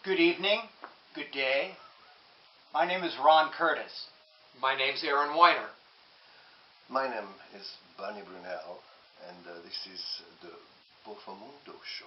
Good evening, good day. My name is Ron Curtis. My name's Aaron Weiner. My name is Bunny Brunel, and this is the Boffomundo Show.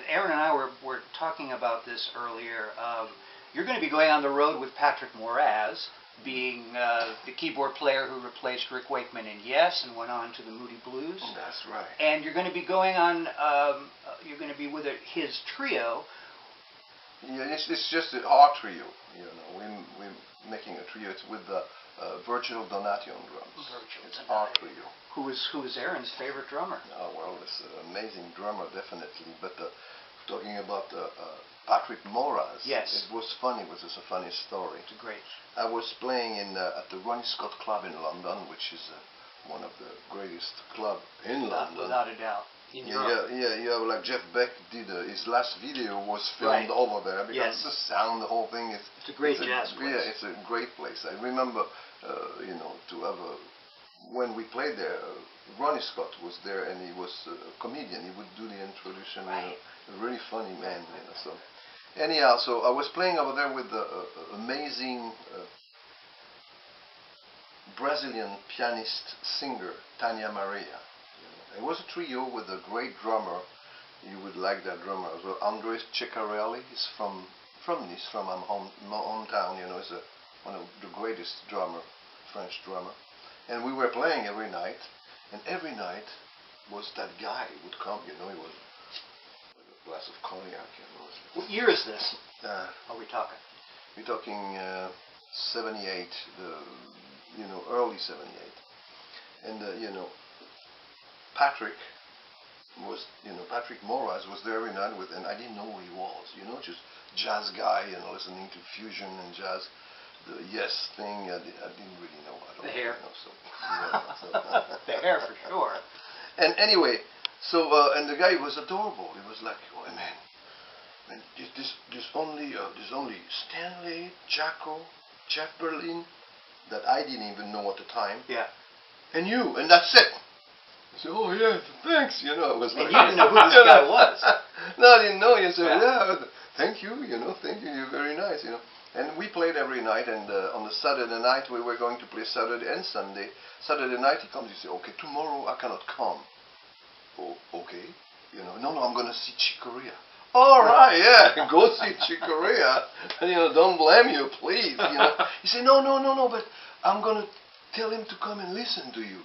Aaron and I were talking about this earlier. You're going to be going on the road with Patrick Moraz, being the keyboard player who replaced Rick Wakeman in Yes and went on to the Moody Blues. That's right. And you're going to be going on. You're going to be with his trio. Yeah, it's just our trio. You know, we're making a trio. It's with the Virgil Donati on drums. It's our trio. Who is Aaron's favorite drummer? Oh well, it's an amazing drummer, definitely. But talking about Patrick Moraz, yes, it was funny. It was just a funny story. It's great. I was playing at the Ronnie Scott Club in London, which is one of the greatest clubs in London. Without a doubt. Yeah. Like Jeff Beck did. His last video was filmed over there because the sound, the whole thing is. It's a great jazz place. Yeah, it's a great place. I remember, to have when we played there, Ronnie Scott was there, and he was a comedian. He would do the introduction. Right. A really funny man. So anyhow, so I was playing over there with the amazing Brazilian pianist singer Tânia Maria. It was a trio with a great drummer. You would like that drummer as well. Andres Chick Corea. He's from Nice, from my hometown. He's one of the greatest French drummer. And we were playing every night, and every night was that guy who would come. He was with a glass of cognac. What year is this? Are we talking? We're talking 78. Early 78. And Patrick Moraz was there every night and I didn't know who he was, just jazz guy, listening to fusion and jazz, the Yes thing, I didn't really know. The hair. The hair for sure. And anyway, so, and the guy was adorable. He was like, oh man, there's only Stanley, Jacko, Jeff Berlin, that I didn't even know at the time. Yeah. And you, and that's it. I said, oh yeah, thanks, It was like, you didn't know who this guy was. No, I didn't know. You said, thank you, thank you, you're very nice, And we played every night, and on the Saturday night, we were going to play Saturday and Sunday. Saturday night, he comes, he said, okay, tomorrow I cannot come. Oh, okay. No, I'm going to see Chick Corea. All right, yeah, go see Chick Corea. And, don't blame you, please, He said, no, but I'm going to tell him to come and listen to you.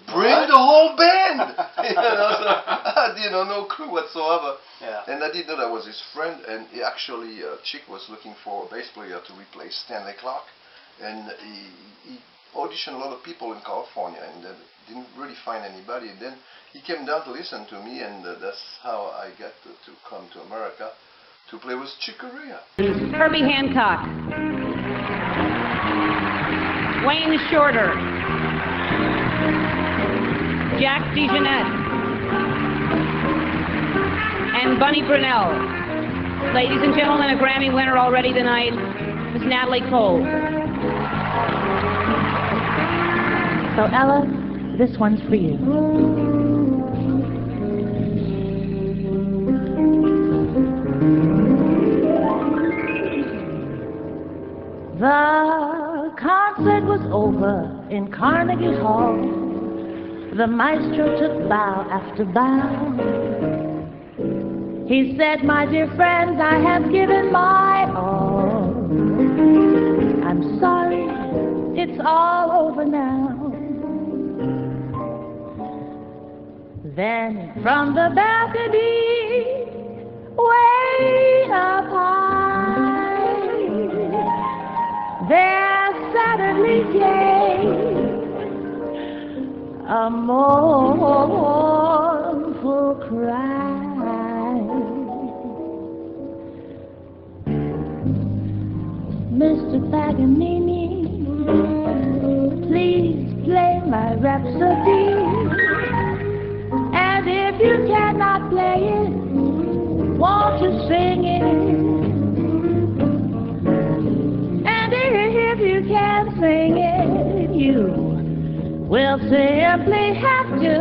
Bring the whole band! So I had, no clue whatsoever. Yeah. And I didn't know that was his friend, and he actually, Chick was looking for a bass player to replace Stanley Clarke, and he auditioned a lot of people in California, and didn't really find anybody. And then he came down to listen to me, and that's how I got to come to America to play with Chick Corea. Herbie Hancock, Wayne Shorter, Jack DeJohnette, and Bunny Brunel. Ladies and gentlemen, a Grammy winner already tonight, Miss Natalie Cole. So Ella, this one's for you. The concert was over in Carnegie Hall. The maestro took bow after bow. He said, my dear friends, I have given my all. I'm sorry, it's all over now. Then from the balcony, way a mournful cry. Mr. Paganini, please play my rhapsody. And if you cannot play it, won't you sing it? And if you can sing it, you will simply have to.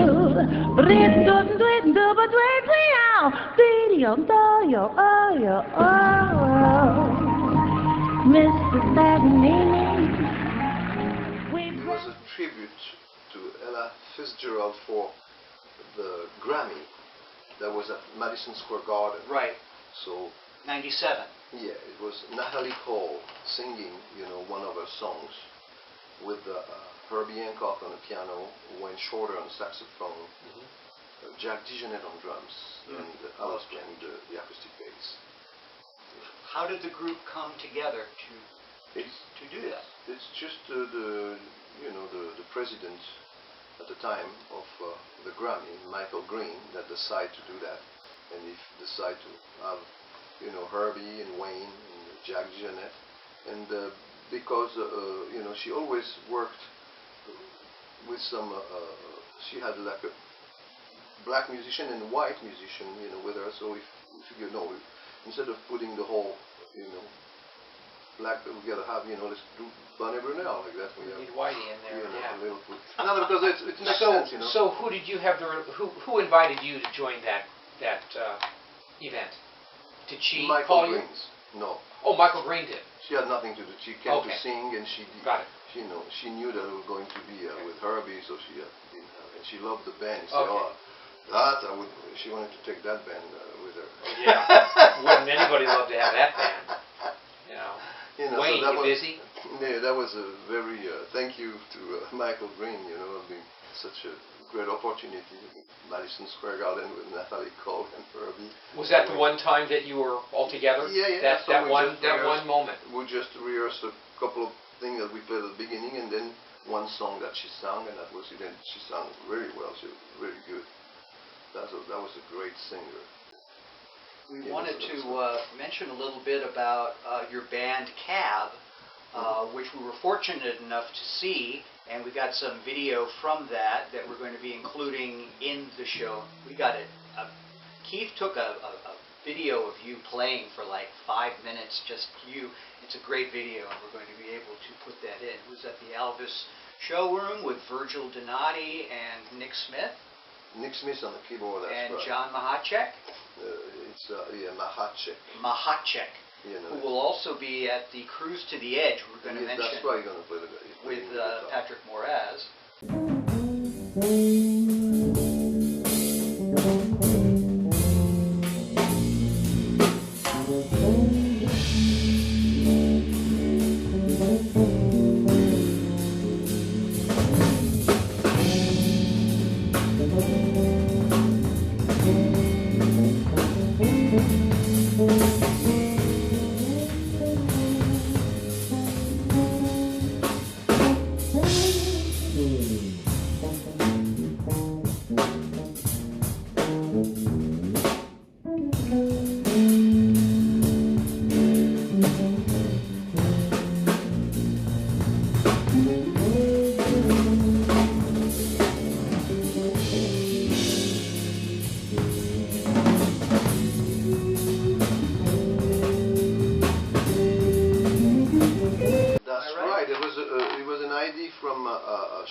Mr. Paganini. It was a tribute to Ella Fitzgerald for the Grammy that was at Madison Square Garden. Right. So 97. yeah, it was Natalie Cole singing, you know, one of her songs with Herbie Hancock on the piano, Wayne Shorter on saxophone, Jack DeJohnette on drums, and I was playing the acoustic bass. How did the group come together to do that? It's just the president at the time of the Grammy, Michael Green, that decided to do that, and he decided to have, you know, Herbie and Wayne and Jack DeJohnette, and because she always worked with some, she had like a black musician and a white musician, you know, with her. So if you know, instead of putting the whole, you know, black, we gotta have, you know, let's do Bunny Brunel like that. We Need Whitey in there. you know, Yeah. a little put, no, because it makes sense, you know. So who did you have who invited you to join that event? Did she Michael call you? Green's. No. Oh, Michael Green did. She had nothing to do. She came Okay. to sing, and she Got it. you know, she knew that we were going to be with Herbie, so she didn't have, and she loved the band. She said, Okay. "Oh, that I would." She wanted to take that band with her. Yeah. Wouldn't anybody love to have that band? You know. You know, Wayne, so that you was, busy? Yeah, that was a very thank you to Michael Green. You know, it'd be such a great opportunity. Madison Square Garden with Natalie Cole and Herbie. Was that the one time that you were all together? Yeah. So That we one just rehearsed- moment. We just rehearsed a couple of things that we played at the beginning, and then one song that she sang, and that was it. And she sang very well. She was really good. That was a great singer. We Yeah, wanted so to mention a little bit about your band Cab, which we were fortunate enough to see, and we got some video from that we're going to be including in the show. We got it. Keith took a video of you playing for like 5 minutes, just you. It's a great video, and we're going to be able to put that in. It was at the Elvis showroom with Virgil Donati and Nick Smith. Nick Smith on the keyboard, that's And right. John Mahacek. It's Mahacek. Mahacek, You know, who will also be at the Cruise to the Edge, we're going to yes, mention, that's why you're going to play with Patrick Moraz.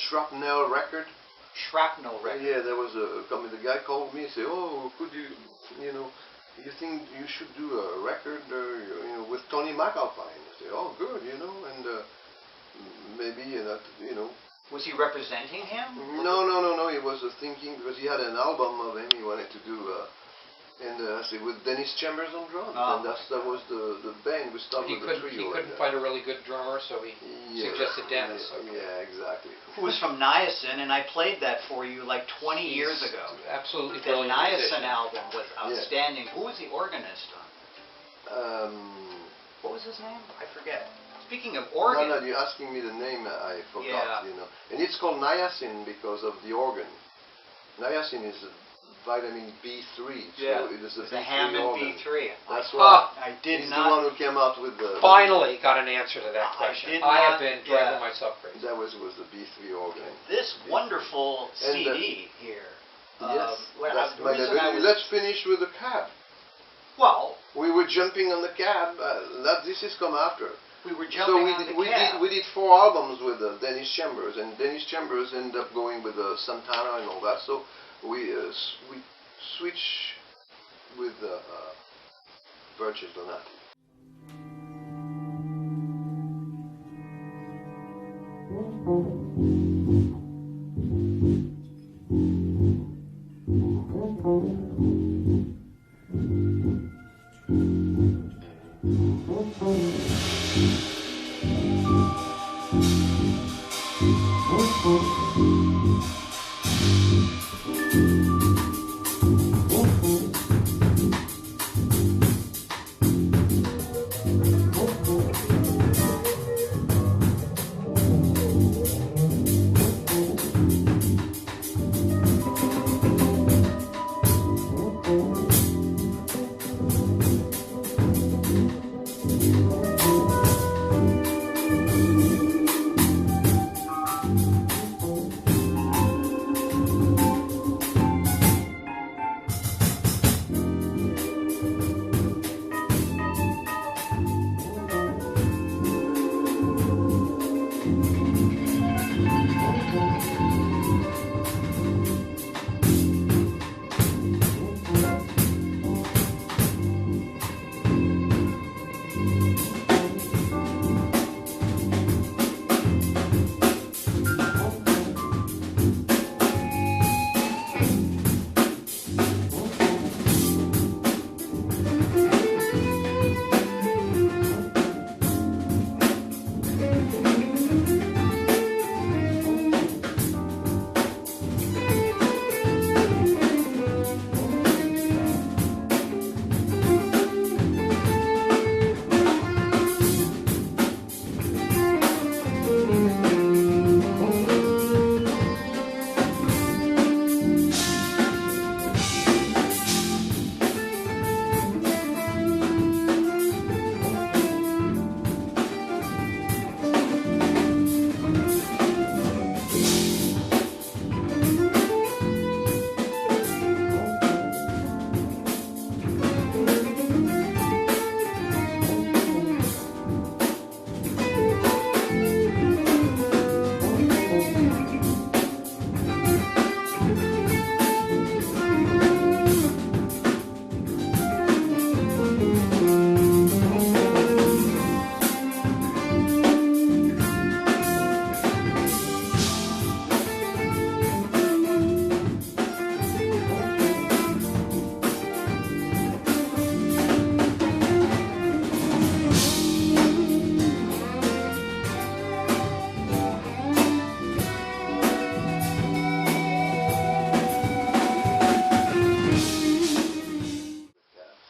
Shrapnel record. Shrapnel record. Yeah, there was a company. The guy called me and said, "Oh, could you, you know, you think you should do a record, you know, with Tony McAlpine?" I said, "Oh, good, you know, and maybe that, you know." Was he representing him? No. He was thinking because he had an album of him he wanted to do, and I said with Dennis Chambers on drums, and that was the band we started He with the couldn't trio. find a really good drummer, so he suggested Dennis. Yeah, exactly. Who was from Niacin, and I played that for you like 20 years ago. Absolutely The brilliant Niacin musician. album was outstanding. Who was the organist on? Um, What was his name? I forget. speaking of No, organ, no, you're asking me the name, I forgot, Yeah. you know. And it's called niacin because of the organ. Niacin is a vitamin B3, so Yeah. it is a the B3 Hammond organ. B3. That's Ah. why. I did He's not. the one who came out with the... Finally got an answer to that I question. did I have not- been driving yeah. myself crazy. That was the B3 organ. This wonderful And, CD here. Yes, well, that's the my reason I was- let's finish with the cab. well, We were jumping on the cab. This is come after. we were So jumping we on did, the we cab. did we did 4 albums with Dennis Chambers, and Dennis Chambers ended up going with Santana and all that. So we switch with Virgil Donati.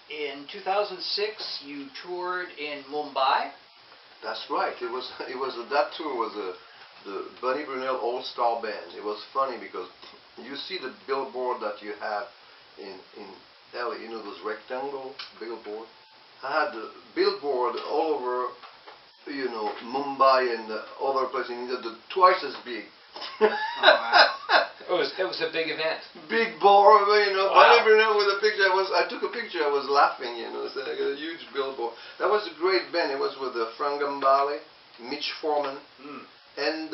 In 2006, you toured in Mumbai. That's right. It was that tour was the Bunny Brunel All Star Band. It was funny because you see the billboard that you have in LA, you know, those rectangle billboard. I had the billboard all over, you know, Mumbai and other places in India, twice as big. It was a big event. Big board, you know. Wow. Bunny Brunel with a picture. I took a picture. I was laughing, you know. So I got a huge billboard. That was a great band. It was with Frank Gambale, Mitch Foreman, and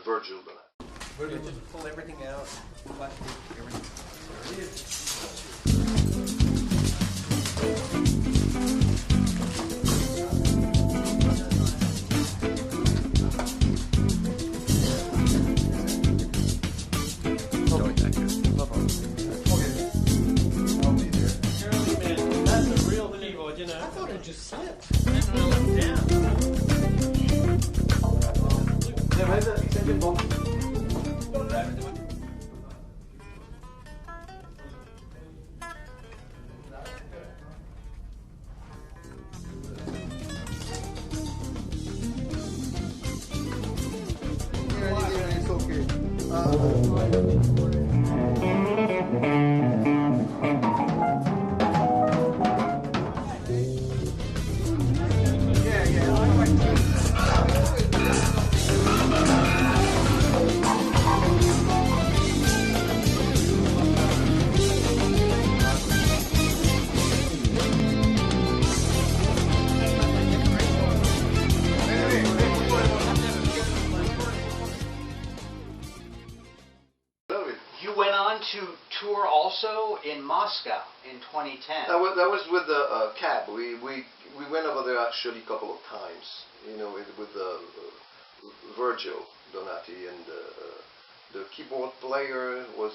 Virgil Donati. We're going to just pull everything out. Everything. There it is. You went on to tour also in Moscow in 2010. That was with the cab. We went over there actually a couple of times. You know, with Virgil Donati, and the keyboard player was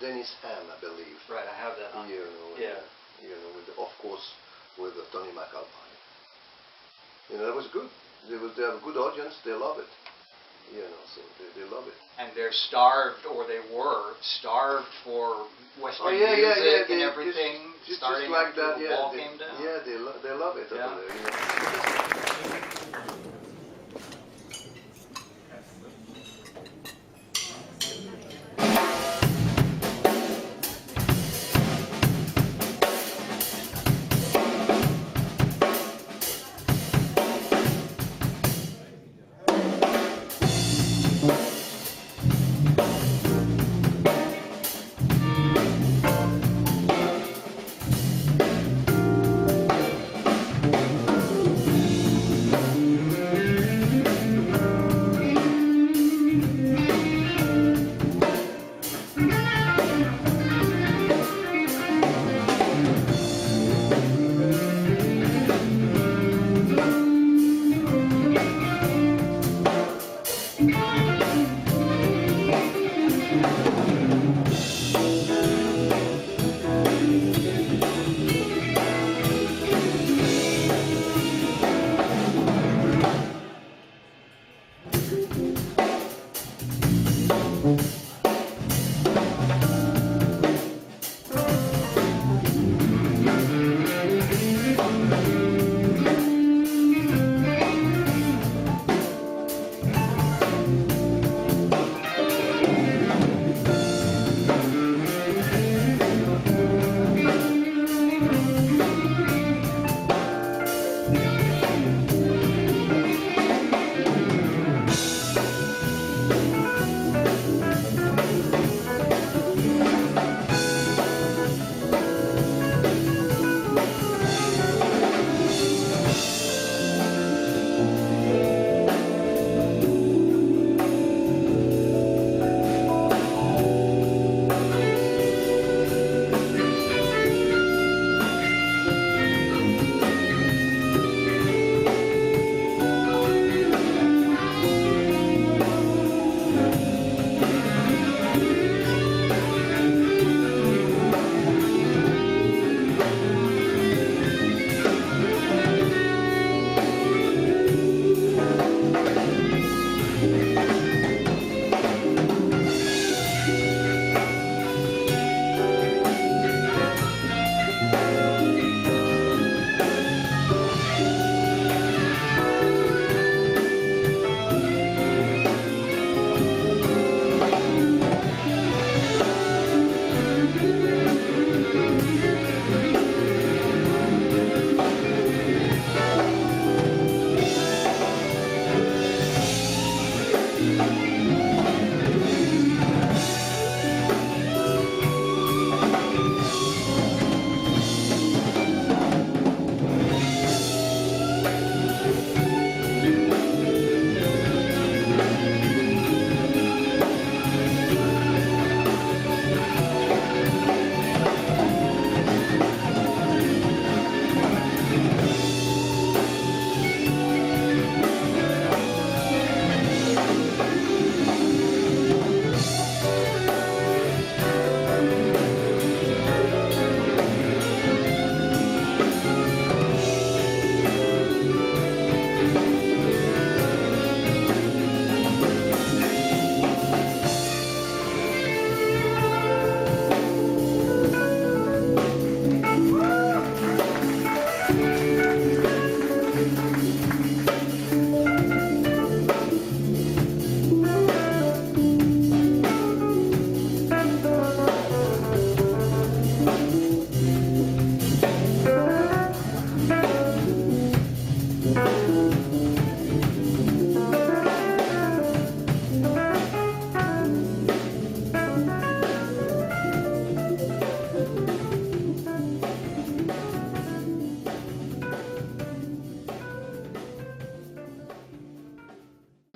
Dennis Ham, I believe. Right, I have that on. You know, Yeah. you know, of course, with Tony McAlpine. You know, that was good. They have a good audience. They love it. You know, so they love it. And they're starved, or they were starved for Western Oh yeah, music yeah. and everything. Just starting like after that. the Yeah, wall came down. yeah. They love it Yeah. over there. You know.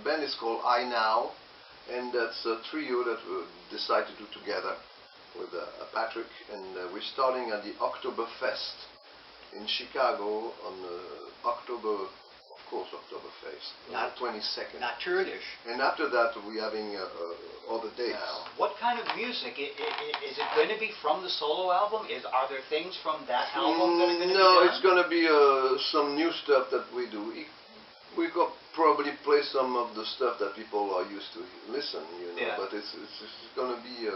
band is called I Now, and that's a trio that we decided to do together with Patrick, and we're starting at the Oktoberfest in Chicago on Oktoberfest, on the 22nd. Natürlich. And after that, we're having other dates. What kind of music? Is it going to be from the solo album? Are there things from that album that are going to be No, done? it's going to be some new stuff that we do. We could probably play some of the stuff that people are used to listen, you know, but it's going to be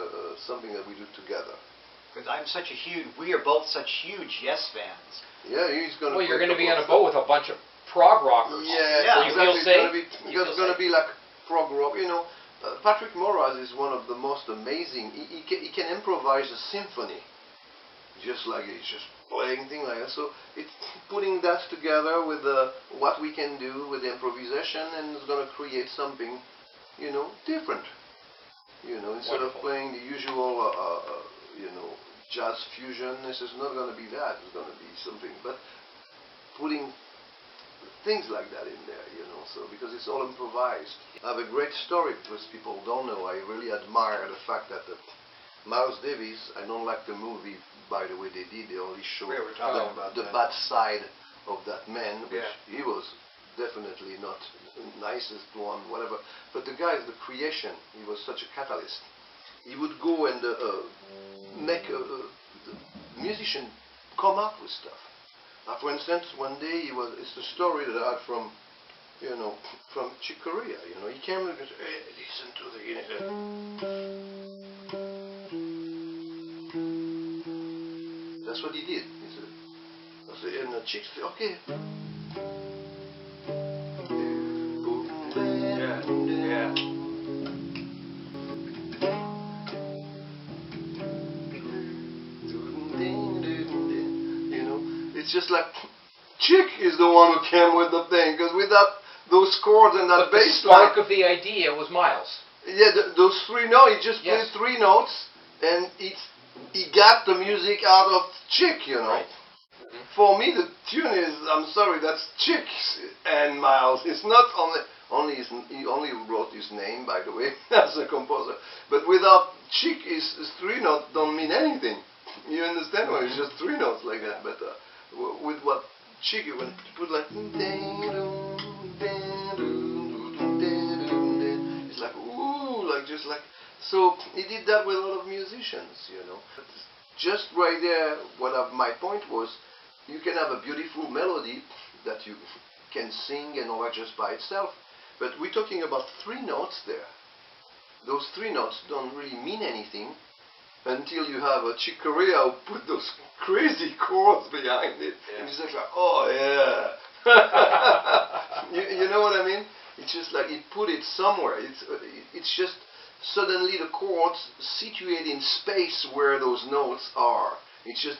something that we do together. Because we are both such huge Yes fans. Yeah, he's going to. Well, you're going to be on a boat with a bunch of prog rockers. Yeah, You feel safe? It's going to be like prog rock, you know. Patrick Moraz is one of the most amazing. He can improvise a symphony, just like he's just playing things like that. So it's putting that together with what we can do with the improvisation, and it's going to create something, you know, different. You know, instead of playing the usual, you know, jazz fusion, this is not going to be that. It's going to be something, but putting things like that in there, you know, so because it's all improvised. I have a great story because people don't know. I really admire the fact that Miles Davis, I don't like the movie, by the way, they only show the bad side of that man, which he was definitely not the nicest one, whatever. But the guy is the creation. He was such a catalyst. He would go and make the musician come up with stuff. For instance, one day it's the story that I had from, you know, from Chick Corea. You know, he came and said, "Hey, listen to the," you know, that's what he did. He said, and the Chick said, "Okay." Yeah. It's just like Chick is the one who came with the thing, because without those chords and that bass line, the spark of the idea was Miles. Yeah, those three notes. He just played three notes, and he got the music out of Chick, you know. Right. For me, the tune is, I'm sorry, that's Chick and Miles. It's not he only wrote his name, by the way, as a composer. But without Chick, his three notes don't mean anything. You understand? Well, it's just three notes like that. But with what Chick, when you put like, it's like, ooh, like just like. So he did that with a lot of musicians, you know. But just right there, my point was, you can have a beautiful melody that you can sing and all that just by itself. But we're talking about three notes there. Those three notes don't really mean anything until you have a Chick Corea who put those crazy chords behind it. Yeah. And it's just like, oh yeah. you know what I mean? It's just like he put it somewhere. It's just suddenly the chords situate in space where those notes are. It's just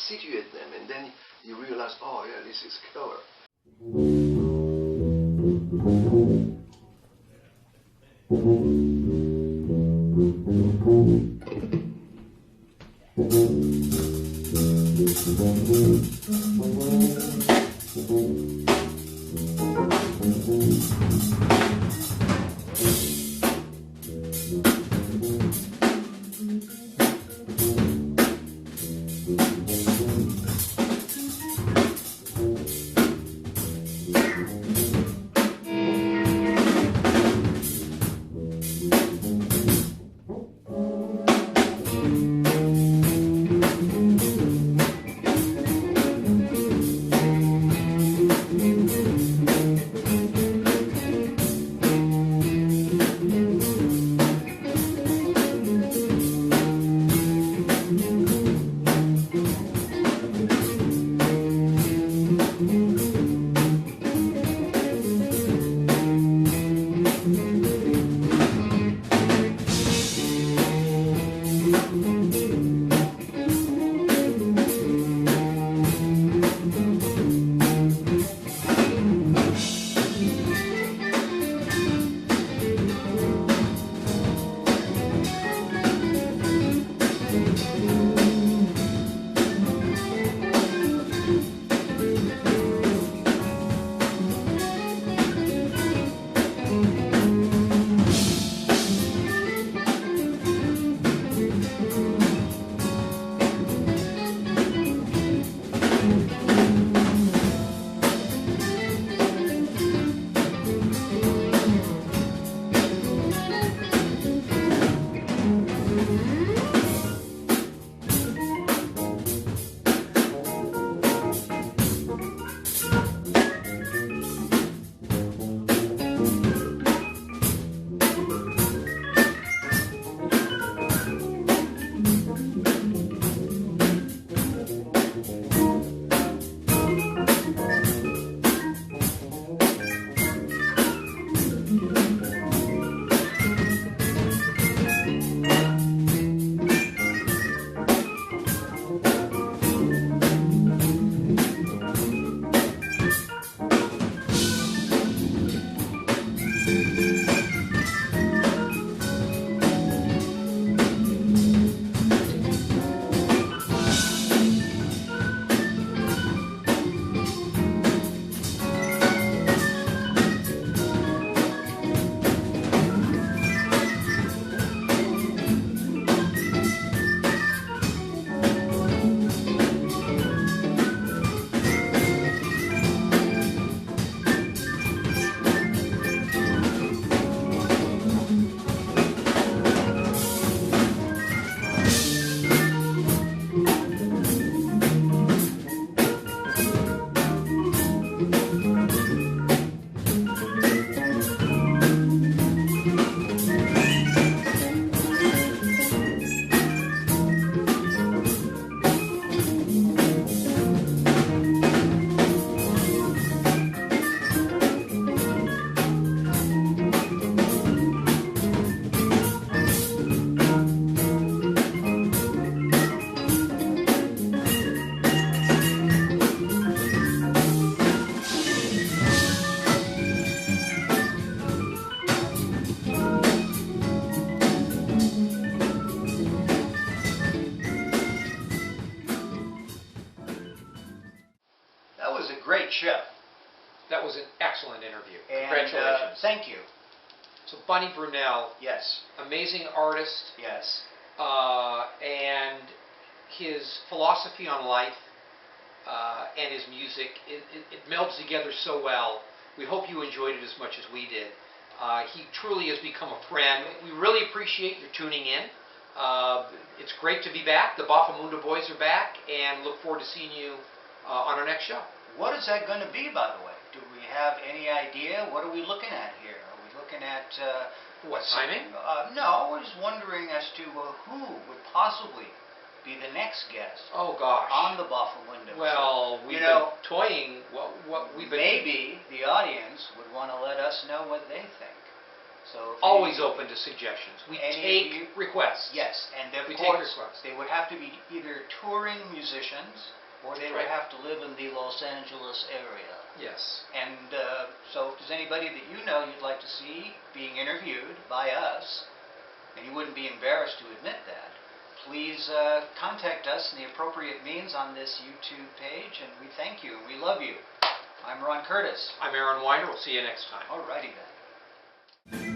situate them, and then you realize, oh yeah, this is color. was a great show. That was an excellent interview. And, Congratulations. thank you. So Bunny Brunel, Yes. amazing artist, Yes. and his philosophy on life and his music, it melds together so well. We hope you enjoyed it as much as we did. He truly has become a friend. We really appreciate your tuning in. It's great to be back. The Boffomundo boys are back, and look forward to seeing you on our next show. What is that going to be, by the way? Do we have any idea? What are we looking at here? Are we looking at... What, timing? No, I was wondering as to who would possibly be the next guest Oh, gosh. on the Boffomundo. Well, we've been toying what we've been... Maybe the audience would want to let us know what they think. So if Always any- open to suggestions. We any of take you- requests. Yes, and of We take course, requests. they would have to be either touring musicians or they would Right. have to live in the Los Angeles area. Yes. And so if there's anybody that you know you'd like to see being interviewed by us, and you wouldn't be embarrassed to admit that, please contact us in the appropriate means on this YouTube page, and we thank you, and we love you. I'm Ron Curtis. I'm Aaron Weiner. We'll see you next time. All righty then.